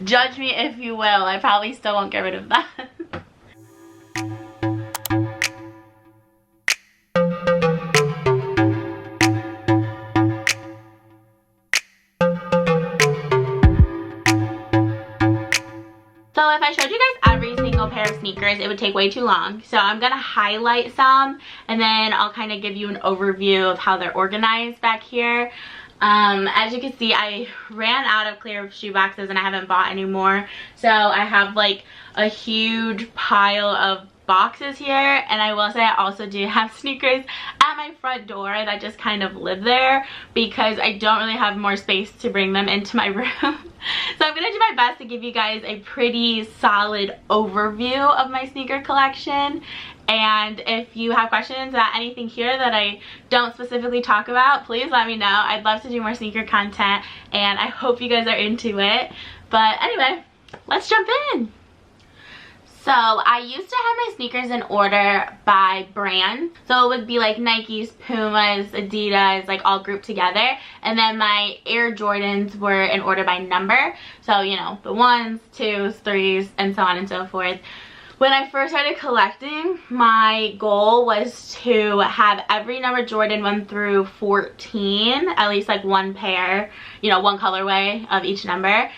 Judge me if you will. I probably still won't get rid of that. So if I showed you guys every single pair of sneakers, it would take way too long. So I'm gonna highlight some and then I'll kind of give you an overview of how they're organized back here. As you can see, I ran out of clear shoe boxes and I haven't bought any more. So I have like a huge pile of boxes here, and I will say I also do have sneakers at my front door that just kind of live there because I don't really have more space to bring them into my room. So I'm gonna do my best to give you guys a pretty solid overview of my sneaker collection. And if you have questions about anything here that I don't specifically talk about, please let me know. I'd love to do more sneaker content and I hope you guys are into it. But anyway, let's jump in. So I used to have my sneakers in order by brand. So it would be like Nikes, Pumas, Adidas, like all grouped together. And then my Air Jordans were in order by number. So, you know, the 1s, 2s, 3s, and so on and so forth. When I first started collecting, my goal was to have every number Jordan 1 through 14, at least like one pair, you know, one colorway of each number. And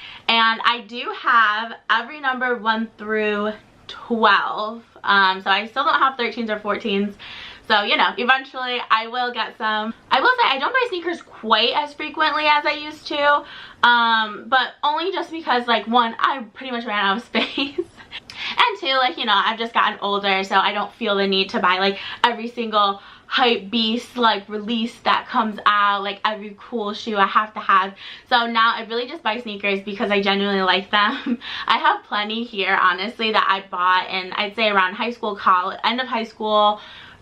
I do have every number 1 through 12. So I still don't have 13s or 14s. So, you know, eventually I will get some. I will say I don't buy sneakers quite as frequently as I used to. But only just because, like, one, I pretty much ran out of space. And two, like, you know, I've just gotten older, so I don't feel the need to buy, like, every single hype beast, like, release that comes out, like, every cool shoe I have to have. So now I really just buy sneakers because I genuinely like them. I have plenty here, honestly, that I bought in, I'd say, around high school, college, end of high school,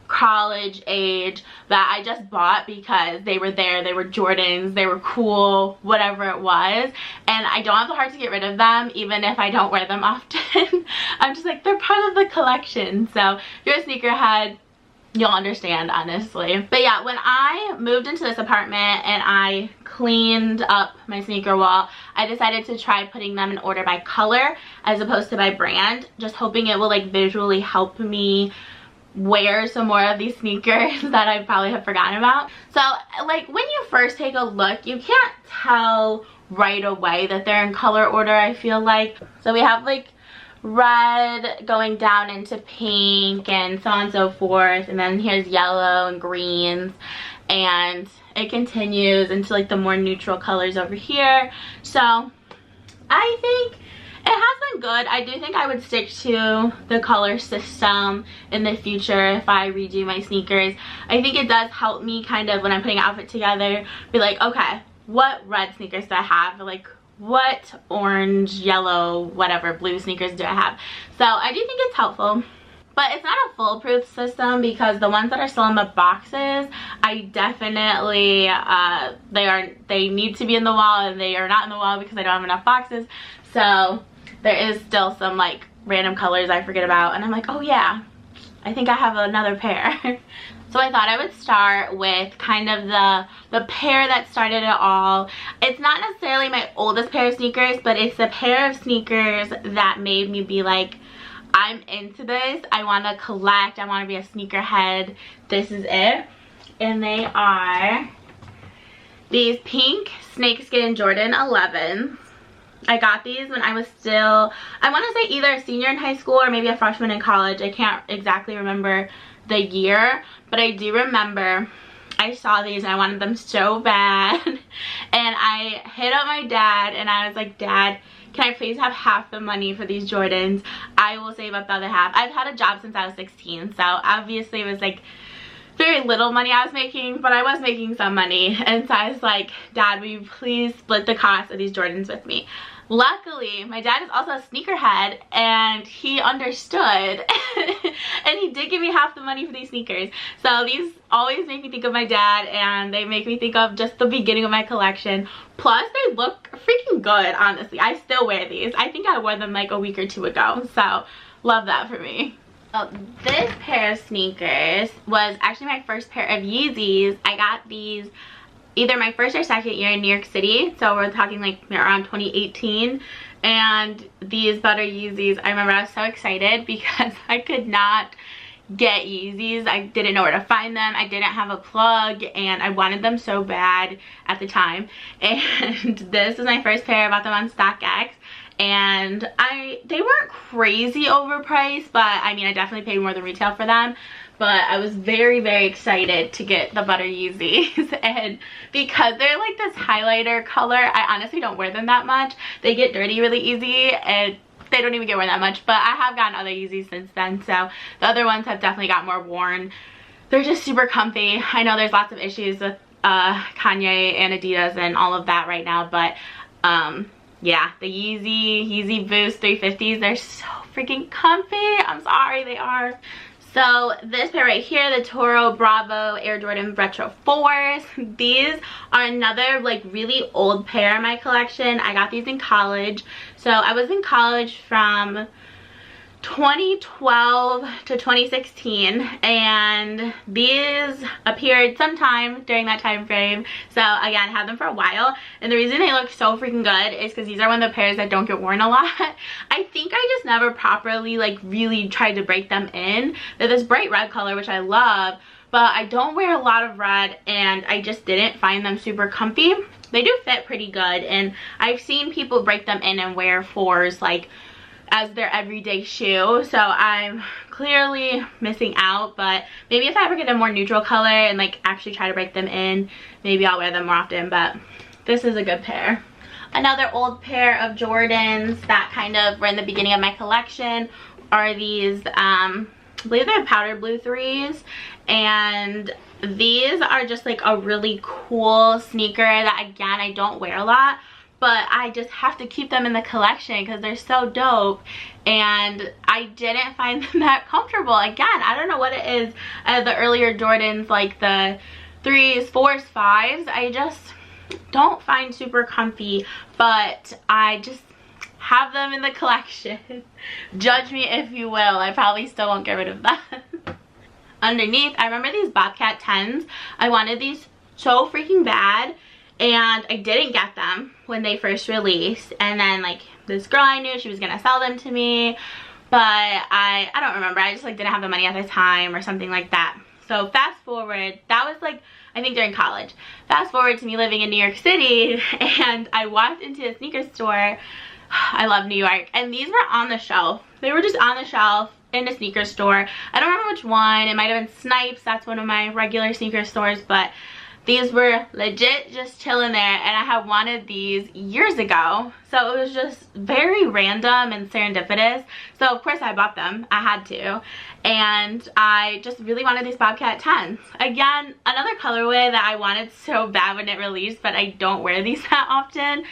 college age, that I just bought because they were there, they were Jordans, they were cool, whatever it was, and I don't have the heart to get rid of them even if I don't wear them often. I'm just like, they're part of the collection. So if you're a sneakerhead, you'll understand, honestly. But yeah, when I moved into this apartment and I cleaned up my sneaker wall, I decided to try putting them in order by color as opposed to by brand, just hoping it will like visually help me wear some more of these sneakers that I probably have forgotten about. So like when you first take a look, you can't tell right away that they're in color order, I feel like. So we have like red going down into pink and so on and so forth, and then here's yellow and greens, and it continues into like the more neutral colors over here. So I think it has been good. I do think I would stick to the color system in the future if I redo my sneakers. I think it does help me kind of when I'm putting an outfit together be like, okay, what red sneakers do I have? Like, what orange, yellow, whatever, blue sneakers do I have? So I do think it's helpful. But it's not a foolproof system because the ones that are still in the boxes, I definitely, they need to be in the wall, and they are not in the wall because I don't have enough boxes. So there is still some like random colors I forget about, and I'm like, oh yeah, I think I have another pair. So I thought I would start with kind of the pair that started it all. It's not necessarily my oldest pair of sneakers, but it's a pair of sneakers that made me be like, I'm into this. I want to collect. I want to be a sneakerhead. This is it. And they are these pink snakeskin Jordan 11s. I got these when I was still, I want to say either a senior in high school or maybe a freshman in college. I can't exactly remember the year, but I do remember I saw these and I wanted them so bad. And I hit up my dad and I was like, Dad, can I please have half the money for these Jordans? I will save up the other half. I've had a job since I was 16, so obviously it was like very little money I was making, but I was making some money. And so I was like, Dad, will you please split the cost of these Jordans with me? Luckily, my dad is also a sneakerhead and he understood and he did give me half the money for these sneakers. So these always make me think of my dad, and they make me think of just the beginning of my collection. Plus, they look freaking good, honestly. I still wear these. I think I wore them like a week or two ago, so love that for me. Oh, this pair of sneakers was actually my first pair of Yeezys. I got these either my first or second year in New York City. So we're talking like around 2018. And these Butter Yeezys, I remember I was so excited because I could not get Yeezys. I didn't know where to find them. I didn't have a plug and I wanted them so bad at the time. And this is my first pair. I bought them on StockX. And they weren't crazy overpriced, but I mean, I definitely paid more than retail for them. But I was very, very excited to get the Butter Yeezys. And because they're like this highlighter color, I honestly don't wear them that much. They get dirty really easy and they don't even get worn that much. But I have gotten other Yeezys since then, so the other ones have definitely got more worn. They're just super comfy. I know there's lots of issues with Kanye and Adidas and all of that right now, but yeah, the Yeezy Boost 350s, they're so freaking comfy. I'm sorry, they are. So this pair right here, the Toro Bravo Air Jordan Retro 4s. These are another like really old pair in my collection. I got these in college. So I was in college from 2012 to 2016, and these appeared sometime during that time frame. So again, had them for a while, and the reason they look so freaking good is because these are one of the pairs that don't get worn a lot. I think I just never properly like really tried to break them in. They're this bright red color, which I love, but I don't wear a lot of red and I just didn't find them super comfy. They do fit pretty good, and I've seen people break them in and wear 4s like as their everyday shoe, so I'm clearly missing out. But maybe if I ever get a more neutral color and like actually try to break them in, maybe I'll wear them more often. But this is a good pair. Another old pair of Jordans that kind of were in the beginning of my collection are these I believe they're powder blue 3s, and these are just like a really cool sneaker that again I don't wear a lot, but I just have to keep them in the collection because they're so dope. And I didn't find them that comfortable. Again, I don't know what it is. The earlier Jordans, like the 3s, 4s, 5s, I just don't find super comfy, but I just have them in the collection. Judge me if you will. I probably still won't get rid of them. Underneath, I remember these Bobcat 10s. I wanted these so freaking bad, and I didn't get them when they first released. And then like this girl I knew, she was gonna sell them to me, but I don't remember. I just like didn't have the money at the time or something like that. So fast forward, that was like I think during college. Fast forward to me living in New York City, and I walked into a sneaker store. I love New York, and these were on the shelf. They were just on the shelf in a sneaker store. I don't remember which one. It might have been Snipes. That's one of my regular sneaker stores, but these were legit just chilling there, and I had wanted these years ago. So it was just very random and serendipitous. So of course I bought them. I had to. And I just really wanted these Bobcat 10s. Again, another colorway that I wanted so bad when it released, but I don't wear these that often.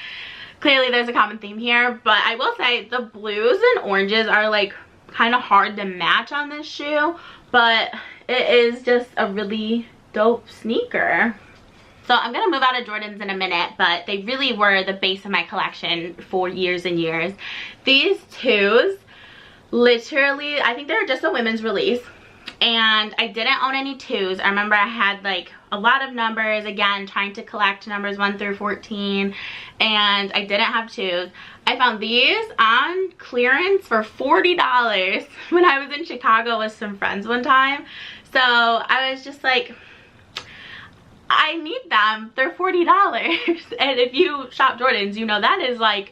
Clearly there's a common theme here, but I will say the blues and oranges are like kind of hard to match on this shoe, but it is just a really dope sneaker. So I'm gonna move out of Jordans in a minute, but they really were the base of my collection for years and years. These 2s, literally, I think they were just a women's release, and I didn't own any 2s. I remember I had like a lot of numbers, again trying to collect numbers 1 through 14, and I didn't have 2s. I found these on clearance for $40 when I was in Chicago with some friends one time. So I was just like, I need them. They're $40. And if you shop Jordans, you know that is like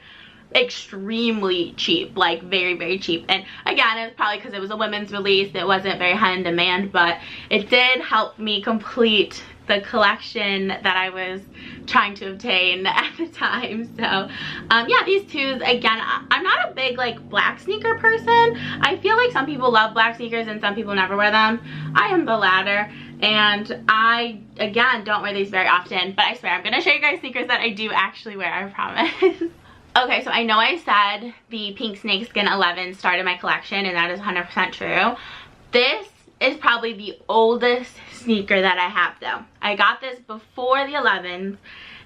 extremely cheap, like very, very cheap. And again, it's probably because it was a women's release. It wasn't very high in demand, but it did help me complete the collection that I was trying to obtain at the time. So yeah, these 2s, again, I'm not a big like black sneaker person. I feel like some people love black sneakers and some people never wear them. I am the latter, and I again don't wear these very often, but I swear I'm gonna show you guys sneakers that I do actually wear, I promise. Okay, so I know I said the pink snakeskin 11 started my collection, and that is 100% true. This is probably the oldest sneaker that I have though. I got this before the 11s,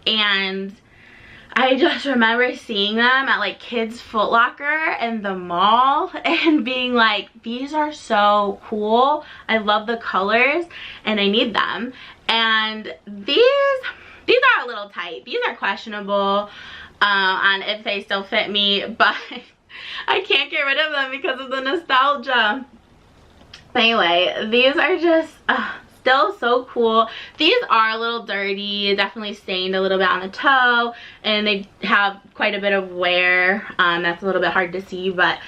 and I just remember seeing them at like Kids Foot Locker and the mall and being like, these are so cool. I love the colors and I need them. And these, These are a little tight. These are questionable on if they still fit me, but I can't get rid of them because of the nostalgia. But anyway, these are just still so cool. These are a little dirty, definitely stained a little bit on the toe, and they have quite a bit of wear. That's a little bit hard to see, but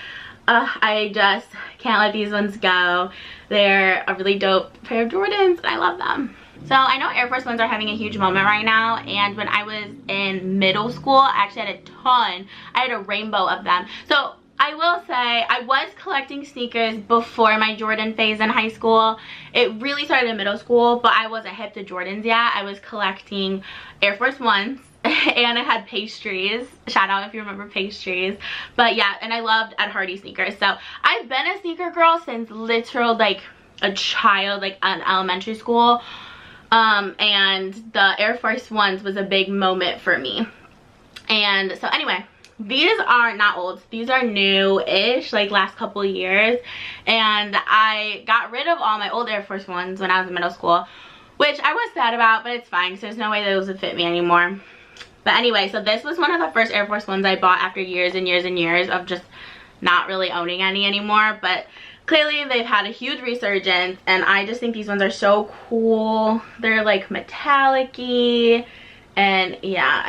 I just can't let these ones go. They're a really dope pair of Jordans, and I love them. So I know Air Force Ones are having a huge moment right now, and when I was in middle school, I actually had a ton. I had a rainbow of them. So I will say I was collecting sneakers before my Jordan phase in high school. It really started in middle school, but I wasn't hip to Jordans yet. I was collecting Air Force Ones and I had pastries. Shout out if you remember pastries. But yeah, and I loved Ed Hardy sneakers. So I've been a sneaker girl since literal like a child, like in elementary school. And the Air Force Ones was a big moment for me. And so anyway, these are not old. These are new-ish, like last couple of years. And I got rid of all my old Air Force Ones when I was in middle school, which I was sad about, but it's fine because there's no way those would fit me anymore. But anyway, so this was one of the first Air Force Ones I bought after years and years and years of just not really owning any anymore. But clearly they've had a huge resurgence, and I just think these ones are so cool. They're like metallic-y, and yeah,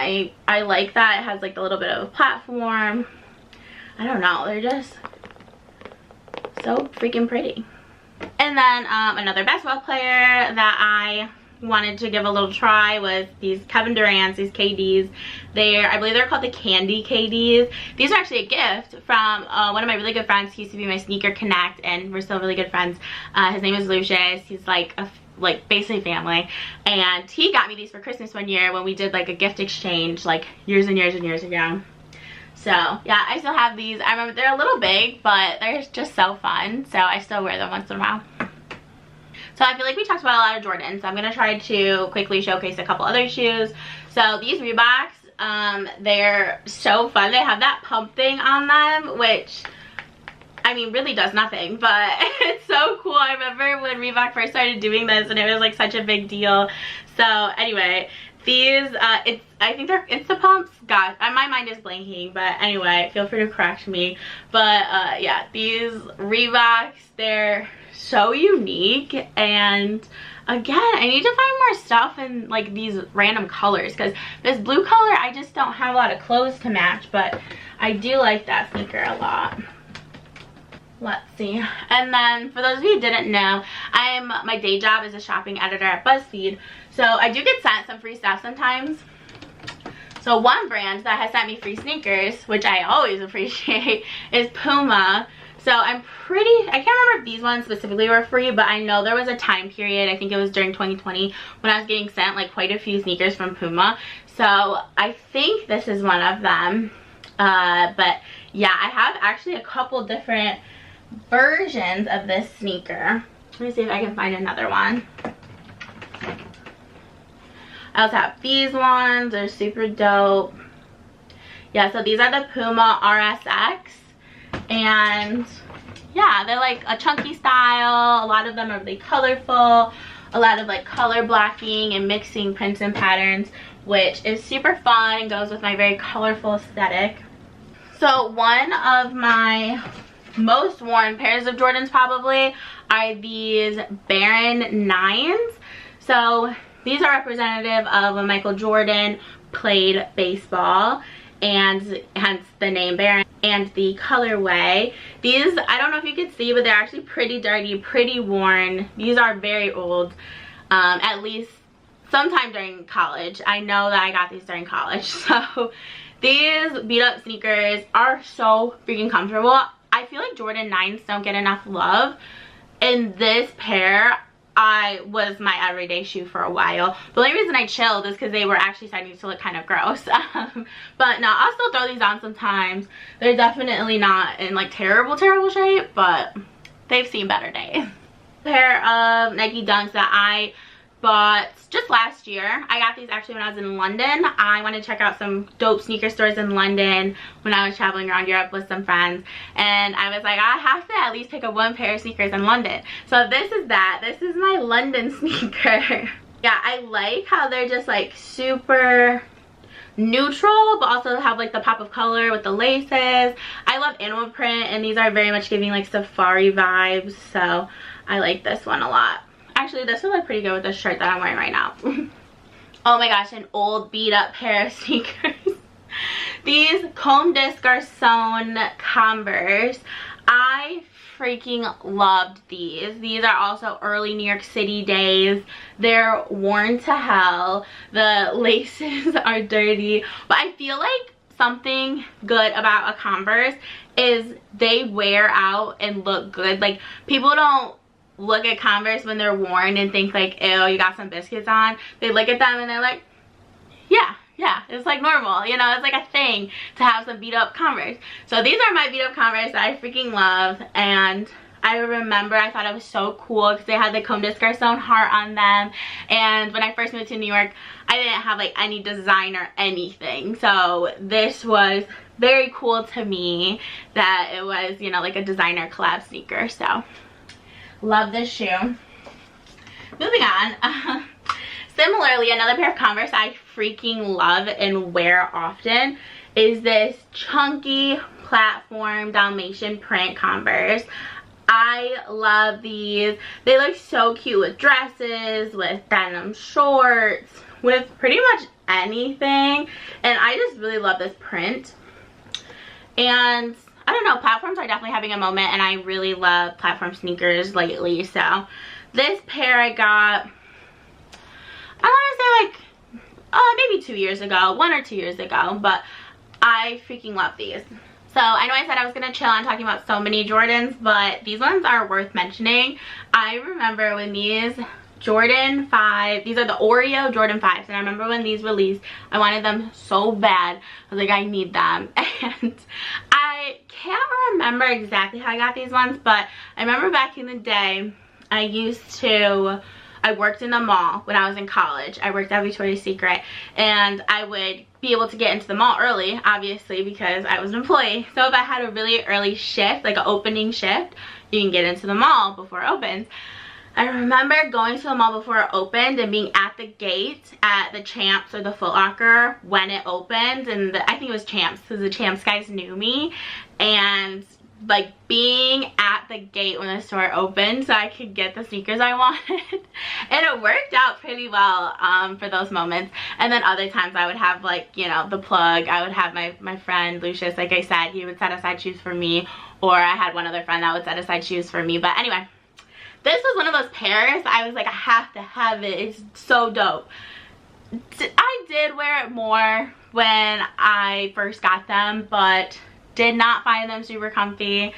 I like that. It has like a little bit of a platform. I don't know, they're just so freaking pretty. And then another basketball player that I wanted to give a little try was these Kevin Durant's, these KDs. I believe they're called the Candy KDs. These are actually a gift from one of my really good friends. He used to be my sneaker connect, and we're still really good friends. His name is Lucius. He's like basically family, and he got me these for Christmas one year when we did like a gift exchange like years and years and years ago. So yeah, I still have these. I remember they're a little big, but they're just so fun, so I still wear them once in a while. So I feel like we talked about a lot of Jordans, so I'm going to try to quickly showcase a couple other shoes. So these Reeboks, they're so fun. They have that pump thing on them, which, I mean, really does nothing, but it's so cool. I remember when Reebok first started doing this, and it was like such a big deal. So anyway, these, I think they're Insta Pumps. God, my mind is blanking, but anyway, feel free to correct me. But yeah, these Reeboks, they're so unique, and again, I need to find more stuff in like these random colors, because this blue color I just don't have a lot of clothes to match, but I do like that sneaker a lot. Let's see. And then for those of you who didn't know, my day job is a shopping editor at BuzzFeed, so I do get sent some free stuff sometimes. So one brand that has sent me free sneakers, which I always appreciate, is Puma. So I can't remember if these ones specifically were free, but I know there was a time period, I think it was during 2020, when I was getting sent like quite a few sneakers from Puma. So I think this is one of them. But yeah, I have actually a couple different versions of this sneaker. Let me see if I can find another one. I also have these ones. They're super dope. Yeah, so these are the Puma RSX. And yeah, they're like a chunky style. A lot of them are really colorful. A lot of like color blocking and mixing prints and patterns, which is super fun and goes with my very colorful aesthetic. So one of my most worn pairs of Jordans probably are these Baron 9s. So these are representative of when Michael Jordan played baseball, and hence the name Baron and the colorway. These, I don't know if you can see, but they're actually pretty dirty, pretty worn. These are very old, at least sometime during college. I know that I got these during college. So these beat up sneakers are so freaking comfortable. I feel like Jordan 9s don't get enough love, and this pair was my everyday shoe for a while. The only reason I chilled is because they were actually starting to look kind of gross. But no, I'll still throw these on sometimes. They're definitely not in like terrible shape, but they've seen better days. A pair of Nike Dunks that I bought just last year. I got these actually when I was in London. I wanted to check out some dope sneaker stores in London when I was traveling around Europe with some friends, and I was like, I have to at least pick up one pair of sneakers in London. So this is that. This is my London sneaker. Yeah, I like how they're just like super neutral but also have like the pop of color with the laces. I love animal print and these are very much giving like safari vibes, so I like this one a lot. Actually, this will look pretty good with this shirt that I'm wearing right now. Oh my gosh, an old beat up pair of sneakers. These comb disc Garçon Converse. I freaking loved these. These are also early New York City days. They're worn to hell. The laces are dirty, but I feel like something good about a Converse is they wear out and look good. Like, people don't look at Converse when they're worn and think like, ew, you got some biscuits on. They look at them and they're like, yeah, it's like normal, you know, it's like a thing to have some beat up Converse. So these are my beat up Converse that I freaking love, and I remember I thought it was so cool because they had the Comme des Garçons heart on them, and when I first moved to New York, I didn't have like any design or anything, so this was very cool to me that it was, you know, like a designer collab sneaker. So love this shoe. Moving on. Similarly, another pair of Converse I freaking love and wear often is this chunky platform Dalmatian print Converse. I love these. They look so cute with dresses, with denim shorts, with pretty much anything. And I just really love this print. And I don't know, platforms are definitely having a moment, and I really love platform sneakers lately. So this pair I got, I want to say like maybe 2 years ago, 1 or 2 years ago, but I freaking love these. So I know I said I was going to chill on talking about so many Jordans, but these ones are worth mentioning. I remember when these Jordan 5, these are the Oreo Jordan 5s, and I remember when these released, I wanted them so bad. I was like, I need them. And I can't remember exactly how I got these ones, but I remember back in the day, I worked in the mall when I was in college. I worked at Victoria's Secret, and I would be able to get into the mall early, obviously, because I was an employee. So if I had a really early shift, like an opening shift, you can get into the mall before it opens. I remember going to the mall before it opened and being at the gate at the Champs or the Foot Locker when it opened, and I think it was Champs because the Champs guys knew me, and like being at the gate when the store opened so I could get the sneakers I wanted. And it worked out pretty well for those moments. And then other times I would have, like, you know, the plug. I would have my friend Lucius, like I said, he would set aside shoes for me, or I had one other friend that would set aside shoes for me. But anyway, this was one of those pairs I was like, I have to have it. It's so dope. I did wear it more when I first got them, but did not find them super comfy.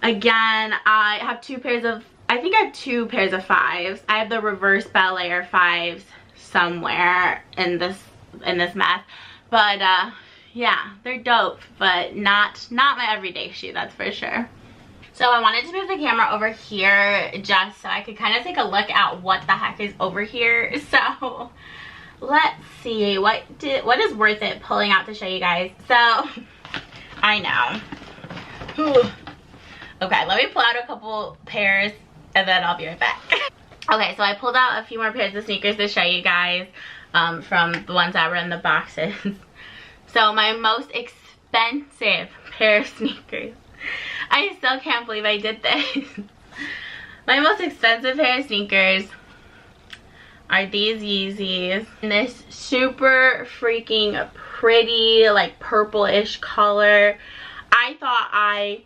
Again, I have two pairs of, I think I have 2 pairs of 5s. I have the reverse Bel Air 5s somewhere in this mess. But yeah, they're dope, but not my everyday shoe, that's for sure. So I wanted to move the camera over here just so I could kind of take a look at what the heck is over here. So let's see what is worth it pulling out to show you guys. So I know. Ooh. Okay, let me pull out a couple pairs and then I'll be right back. Okay, so I pulled out a few more pairs of sneakers to show you guys from the ones that were in the boxes. So my most expensive pair of sneakers. I still can't believe I did this. My most expensive pair of sneakers are these Yeezys in this super freaking pretty, like, purplish color. I thought I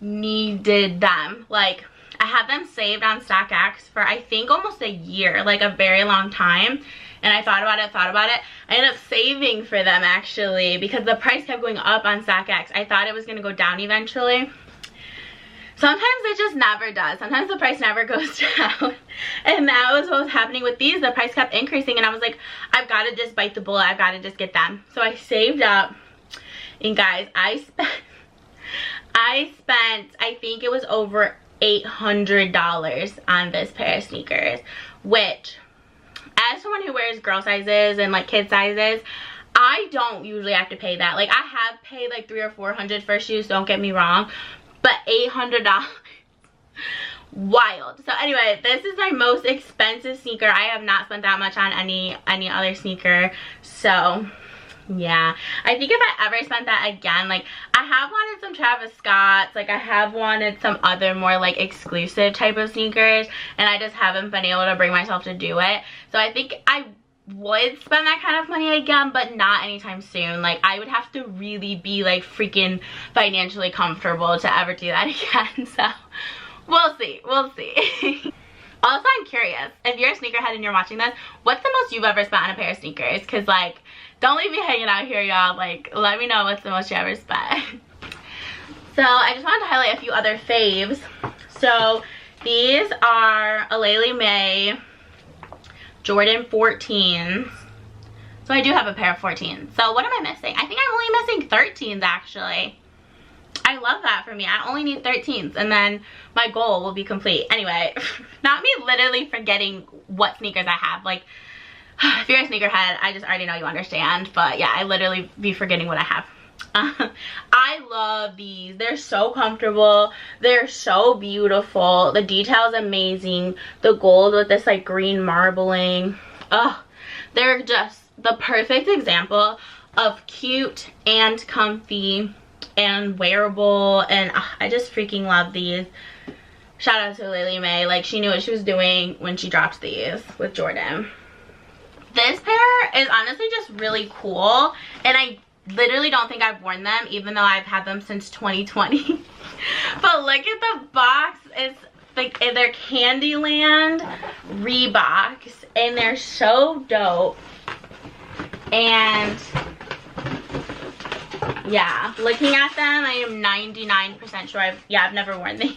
needed them. Like, I had them saved on StockX for I think almost a year, like a very long time. And I thought about it. I ended up saving for them actually because the price kept going up on StockX. I thought it was going to go down eventually. Sometimes it just never does. Sometimes the price never goes down. And that was what was happening with these. The price kept increasing and I was like, I've got to just bite the bullet. I've got to just get them. So I saved up. And guys, I spent, I think it was over $800 on this pair of sneakers. Which, as someone who wears girl sizes and like kid sizes, I don't usually have to pay that. Like, I have paid like $300 or $400 for shoes, don't get me wrong. But $800 wild. So anyway, this is my most expensive sneaker. I have not spent that much on any other sneaker. So yeah, I think if I ever spent that again, like I have wanted some Travis Scotts, like I have wanted some other more like exclusive type of sneakers, and I just haven't been able to bring myself to do it. So I think I would spend that kind of money again, but not anytime soon. Like I would have to really be like freaking financially comfortable to ever do that again. So we'll see, we'll see. Also, I'm curious, if you're a sneakerhead and you're watching this, what's the most you've ever spent on a pair of sneakers? Because like, don't leave me hanging out here, y'all. Like, let me know what's the most you ever spent. So I just wanted to highlight a few other faves. So these are a Laylee May Jordan 14s. So I do have a pair of 14s. So what am I missing? I think I'm only missing 13s actually. I love that for me. I only need 13s and then my goal will be complete. Anyway, not me literally forgetting what sneakers I have. Like, if you're a sneakerhead, I just already know you understand. But yeah, I literally be forgetting what I have. I love these. They're so comfortable. They're so beautiful. The detail is amazing. The gold with this like green marbling. Oh, they're just the perfect example of cute and comfy and wearable, and I just freaking love these. Shout out to Laylee May. Like, she knew what she was doing when she dropped these with Jordan. This pair is honestly just really cool, and I literally don't think I've worn them, even though I've had them since 2020. But look at the box. It's like they're Candyland Reeboks, and they're so dope. And yeah, looking at them, I am 99% sure I've never worn these.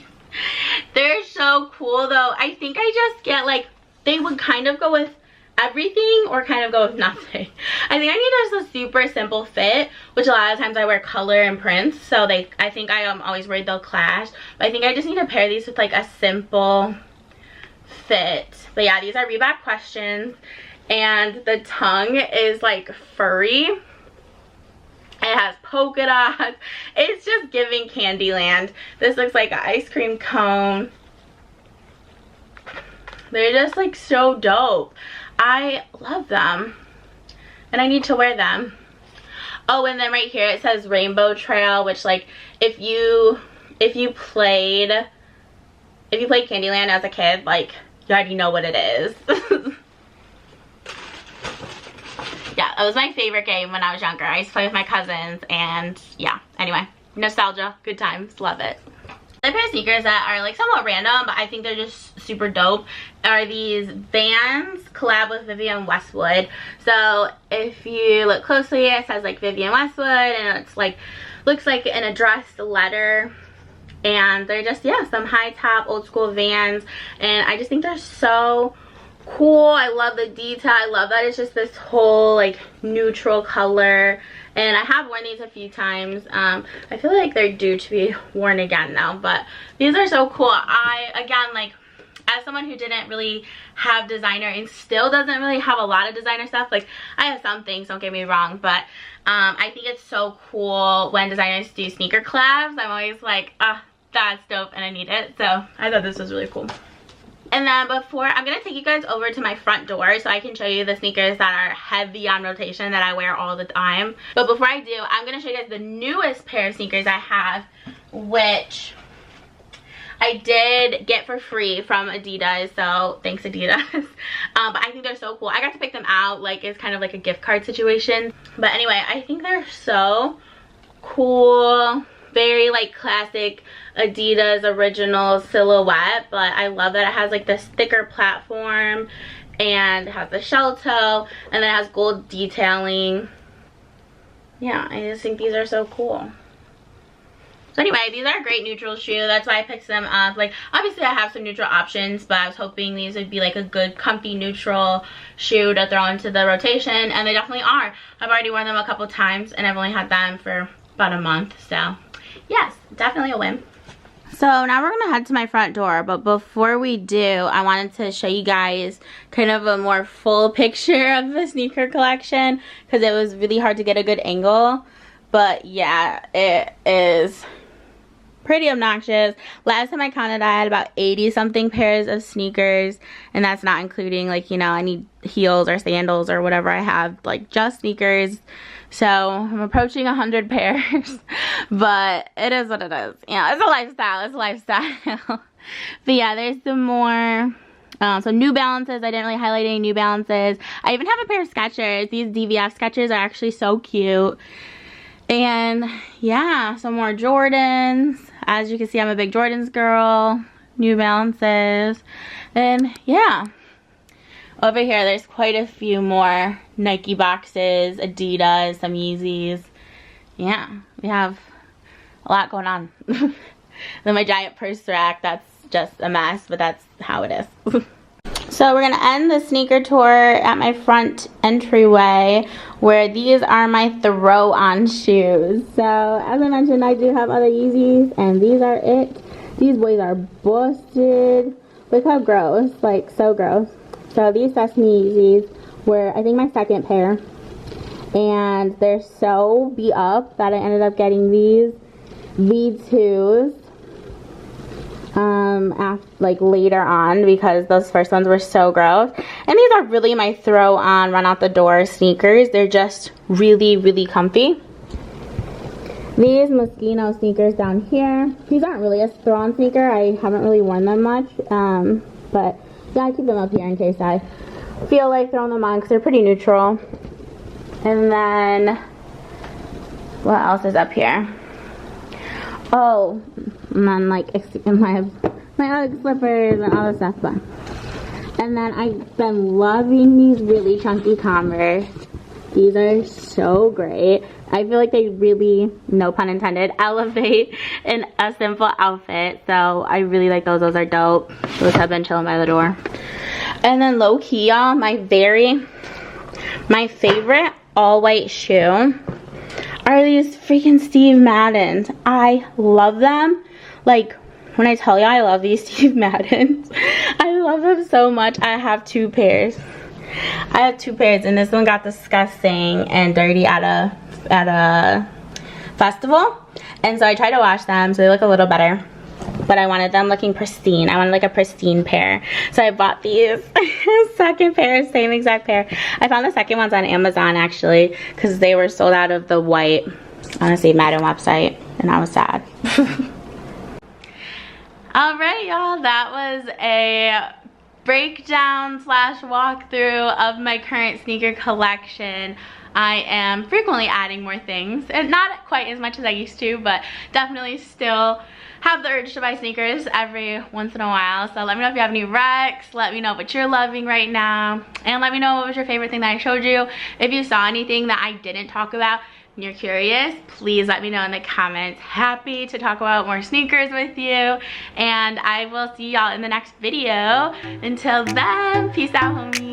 They're so cool though. I think I just get like, they would kind of go with everything or kind of go with nothing. I think I need just a super simple fit, which a lot of times I wear color and prints, so I think I am always worried they'll clash. But I think I just need to pair these with like a simple fit. But yeah, these are Reebok Questions, and the tongue is like furry. It has polka dots. It's just giving Candyland. This looks like an ice cream cone. They're just like so dope. I love them, and I need to wear them. Oh, and then right here it says Rainbow Trail, which like if you played Candyland as a kid, like you already know what it is. Yeah, that was my favorite game when I was younger. I used to play with my cousins, and yeah, anyway, nostalgia, good times, love it. The pair of sneakers that are like somewhat random, but I think they're just super dope, are these Vans collab with Vivienne Westwood. So if you look closely, it says like Vivienne Westwood, and it's like, looks like an addressed letter. And they're just, yeah, some high top old school Vans, and I just think they're so cool. I love the detail. I love that it's just this whole like neutral color, and I have worn these a few times. I feel like they're due to be worn again now, but these are so cool. Again, like, as someone who didn't really have designer and still doesn't really have a lot of designer stuff, like I have some things, don't get me wrong, but I think it's so cool when designers do sneaker collabs. I'm always like, ah, that's dope and I need it. So I thought this was really cool. And then before, I'm going to take you guys over to my front door so I can show you the sneakers that are heavy on rotation that I wear all the time. But before I do, I'm going to show you guys the newest pair of sneakers I have, which I did get for free from Adidas, so thanks Adidas. But I think they're so cool. I got to pick them out, like it's kind of like a gift card situation. But anyway, I think they're so cool. Very like classic Adidas original silhouette, but I love that it has like this thicker platform, and it has the shell toe, and then it has gold detailing. Yeah, I just think these are so cool. So anyway, these are a great neutral shoe. That's why I picked them up. Like, obviously I have some neutral options, but I was hoping these would be like a good comfy neutral shoe to throw into the rotation, and they definitely are. I've already worn them a couple times, and I've only had them for about a month, so yes, definitely a win. So now we're gonna head to my front door, but before we do, I wanted to show you guys kind of a more full picture of the sneaker collection, because it was really hard to get a good angle. But yeah, it is pretty obnoxious. Last time I counted, I had about 80 something pairs of sneakers, and that's not including, like, you know, any heels or sandals or whatever I have, like just sneakers. So I'm approaching 100 pairs, but it is what it is. Yeah, it's a lifestyle. It's a lifestyle. But yeah, there's some more. So New Balances. I didn't really highlight any New Balances. I even have a pair of Skechers. These DVF Skechers are actually so cute. And yeah, some more Jordans. As you can see, I'm a big Jordans girl. New Balances. And yeah, over here there's quite a few more Nike boxes, Adidas, some Yeezys. Yeah, we have a lot going on. Then my giant purse rack, that's just a mess, but that's how it is. So we're gonna end the sneaker tour at my front entryway, where these are my throw-on shoes. So as I mentioned, I do have other Yeezys, and these are it. These boys are busted. Look how gross, like so gross. So these Sesame Yeezys were, I think, my second pair, and they're so beat up that I ended up getting these V2s like later on, because those first ones were so gross. And these are really my throw on, run out the door sneakers. They're just really, really comfy. These Moschino sneakers down here, these aren't really a throw on sneaker. I haven't really worn them much, but yeah, I keep them up here in case I feel like throwing them on, because they're pretty neutral. And then what else is up here? Oh, and then like my Ugg slippers and all this stuff. But and then I've been loving these really chunky Converse. These are so great. I feel like they really, no pun intended, elevate in a simple outfit. So I really like those. Those are dope. Those have been chilling by the door. And then low key, y'all, my favorite all white shoe are these freaking Steve Maddens. I love them. Like, when I tell you I love these Steve Maddens, I love them so much. I have two pairs. I have two pairs, and this one got disgusting and dirty at a festival, and so I tried to wash them so they look a little better, but I wanted them looking pristine. I wanted like a pristine pair, so I bought these second pair, same exact pair. I found the second ones on Amazon actually, because they were sold out of the white on the Steve Madden website, and I was sad. Alright, y'all, that was a breakdown slash walkthrough of my current sneaker collection. I am frequently adding more things, and not quite as much as I used to, but definitely still have the urge to buy sneakers every once in a while. So let me know if you have any recs, let me know what you're loving right now, and let me know what was your favorite thing that I showed you. If you saw anything that I didn't talk about and you're curious, please let me know in the comments. Happy to talk about more sneakers with you, and I will see y'all in the next video. Until then, peace out, homies.